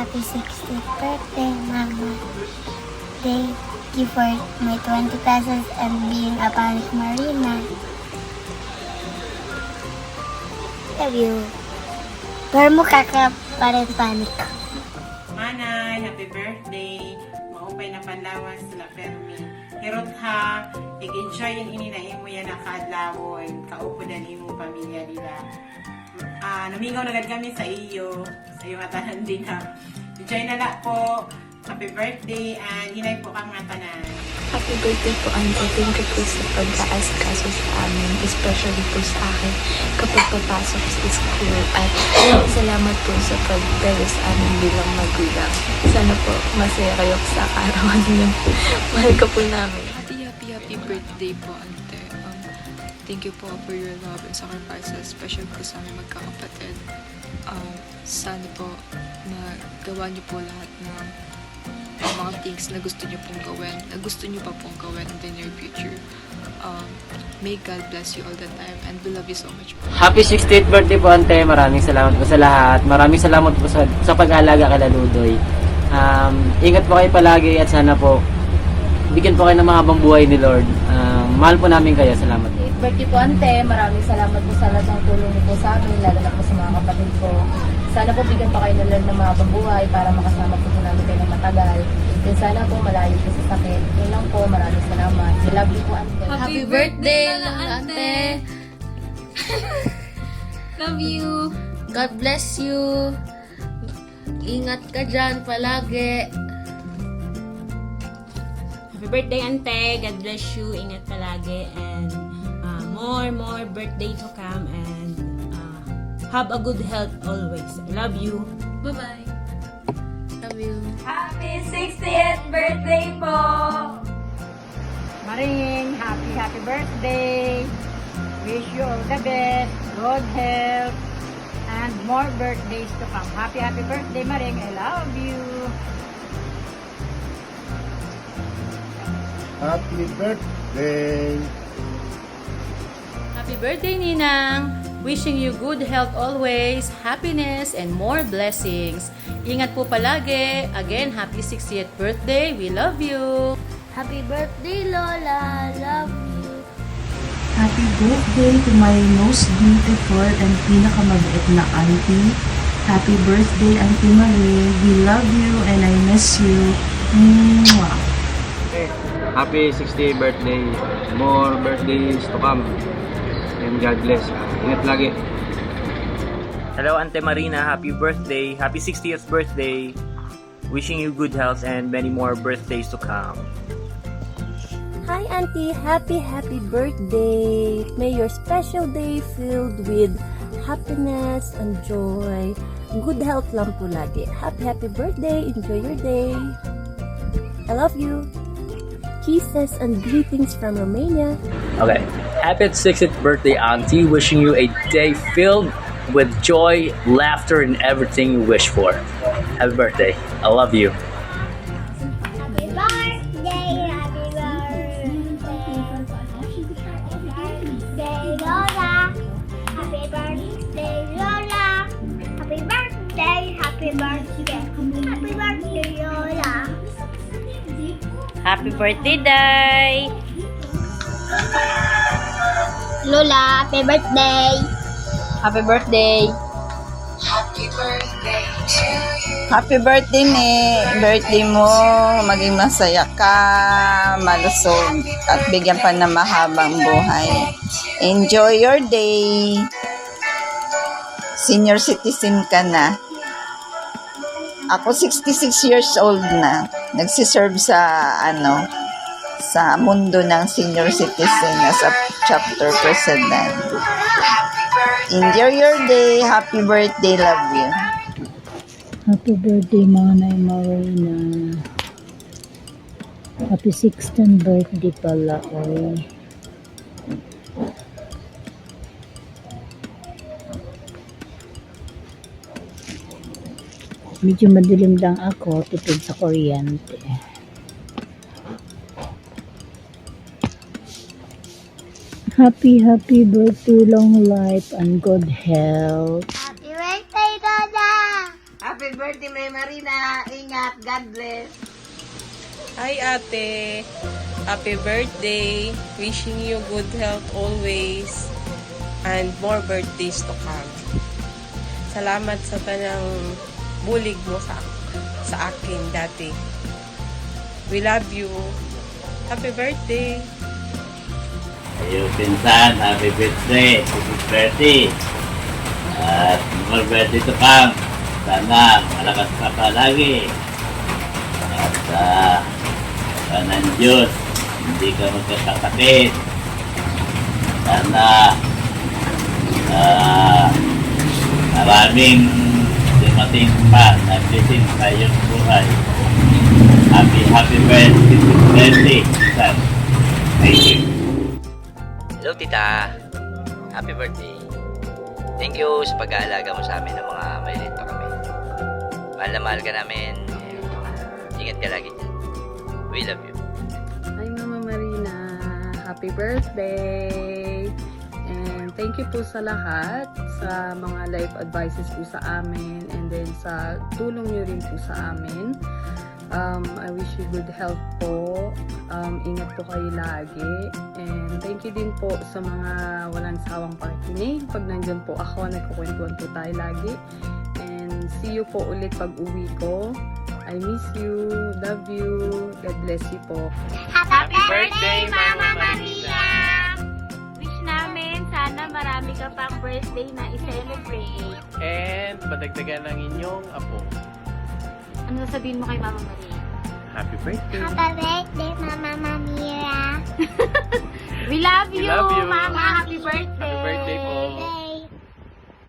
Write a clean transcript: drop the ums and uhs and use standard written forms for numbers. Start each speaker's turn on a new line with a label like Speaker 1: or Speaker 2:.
Speaker 1: happy 60th birthday, Mama. Thank you for my 20 pesos and being a panic Marina. Love you. Pero mukha ka pa rin panic.
Speaker 2: Manay, happy birthday. Maupay na panlawas sila permi. Hirot ha, enjoy yung ininahin mo yan nakadlawon. Kaupo na mo pamilya nila. Namingaw na kami sa iyo. Sa iyong atanan din ha. Enjoy na lang po. Happy birthday and hinay po kang mga tanan.
Speaker 3: Happy birthday po, Auntie. Thank you po sa pag-aasikaso sa amin, especially po sa akin kapag papasok sa school. At salamat po sa pagdala sa amin bilang magulang. Sana po masaya kayo sa arawan niyo. Mahal ka po namin.
Speaker 4: Happy birthday po, Ante. Thank you po for your love and sacrifices, especially po sa aming magkakapatid. Sana po na gawa niyo po lahat ng mga things na gusto niyo pong gawin, na gusto niyo pa pong gawin in the near future. May God bless you all the time and we love you so much.
Speaker 5: Happy 60th birthday po, Ante. Maraming salamat po sa lahat. Maraming salamat po sa pag-aalaga kay Ludoy. Ingat po kayo palagi at sana po bigyan po kayo ng mahabang buhay ni Lord. Mahal po namin kayo. Salamat.
Speaker 6: Birthday po, Ante. Maraming salamat po sa lahat ng tulong niyo po sa amin, lalo na po sa mga kapatid ko. Sana po bigyan pa kayo ng Lord ng mahabang buhay para makasama po namin kayo ng matagal. Then sana po malayo po sa sakit. Yun lang po. Maraming salamat. We love you po, Ante.
Speaker 7: Happy birthday, Ante! Love you! God bless you! Ingat ka dyan palagi!
Speaker 8: Happy birthday, Ante. God bless you. Ingat palagi. And more birthday to come. And have a good health always. I love you.
Speaker 7: Bye-bye! Love you!
Speaker 6: Happy 60th birthday po!
Speaker 9: Maring, happy birthday! Wish you all the best, good health, and more birthdays to come. Happy birthday, Maring. I love you.
Speaker 10: Happy birthday!
Speaker 11: Happy birthday, Ninang! Wishing you good health always, happiness, and more blessings. Ingat po palagi. Again, happy 60th birthday. We love you.
Speaker 7: Happy birthday, Lola! Love you!
Speaker 12: Happy birthday to my most beautiful and pinakamabait na auntie. Happy birthday, Auntie Marie. We love you and I miss you. Mwah.
Speaker 5: Happy 60th birthday. More birthdays to come. And God bless. Ingat lagi.
Speaker 13: Hello, Ante Marina. Happy birthday. Happy 60th birthday. Wishing you good health and many more birthdays to come.
Speaker 3: Hi, Auntie! Happy birthday! May your special day filled with happiness and joy. Good health lang po lagi. Happy birthday! Enjoy your day! I love you! Kisses and greetings from Romania.
Speaker 14: Okay. Happy 60th birthday, Auntie. Wishing you a day filled with joy, laughter, and everything you wish for. Happy birthday. I love you.
Speaker 1: Happy birthday, happy birthday. Lola. Happy birthday, Lola. Happy birthday, happy birthday. Happy birthday, Lola.
Speaker 8: Happy birthday, Day!
Speaker 1: Lola, happy birthday.
Speaker 6: Happy birthday!
Speaker 15: Happy birthday ni birthday mo, maging masaya ka, malusog at bigyan pa ng mahabang buhay. Enjoy your day. Senior citizen ka na. Ako 66 years old na. Nagsiserve sa mundo ng senior citizen as a chapter president. Enjoy your day. Happy birthday. Love you.
Speaker 16: Happy birthday, Manay Marina. Happy 16th birthday pala, oy. Medyo madilim lang ako, tipid sa kuryente. Happy birthday, long life and good health.
Speaker 1: Happy birthday, Lola.
Speaker 2: Happy
Speaker 15: birthday, May Marina. Ingat. God bless.
Speaker 17: Hi ate, happy birthday. Wishing you good health always and more birthdays to come. Salamat sa tanang bulig mo sa akin dati. We love you. Happy birthday.
Speaker 18: Ayo pinsan, happy birthday. Happy birthday. At more birthday to come. Sana malakas ka pa lagi. At ng Diyos, hindi ka magkakasakit. Sana maraming dumating pa na blessing sa iyong buhay. Happy birthday, Tita. Thank you.
Speaker 19: Hello, Tita. Happy birthday. Thank you sa pag-aalaga mo sa amin ng mga malilit pa kami. Mahal na mahal ka namin. Ingat ka lagi dyan. We love you.
Speaker 20: Hi Mama Marina, happy birthday! And thank you po sa lahat, sa mga life advices po sa amin, and then sa tulong nyo rin po sa amin. I wish you good health po. Ingat po kayo lagi. And thank you din po sa mga walang sawang pakikinig. Pag nandyan po ako, nagkukwentuhan po tayo lagi. And see you po ulit pag uwi ko. I miss you. Love you. God bless you po.
Speaker 8: Happy birthday, Mama Maria! Wish namin sana marami ka pang birthday na i-celebrate.
Speaker 21: And madagdagan ng inyong apo.
Speaker 8: Ano sabihin mo kay Mama Maria?
Speaker 21: Happy birthday.
Speaker 1: Happy birthday, Mama Mamira.
Speaker 8: We love you,
Speaker 21: love you.
Speaker 8: Mama. Happy birthday.
Speaker 21: Happy birthday po.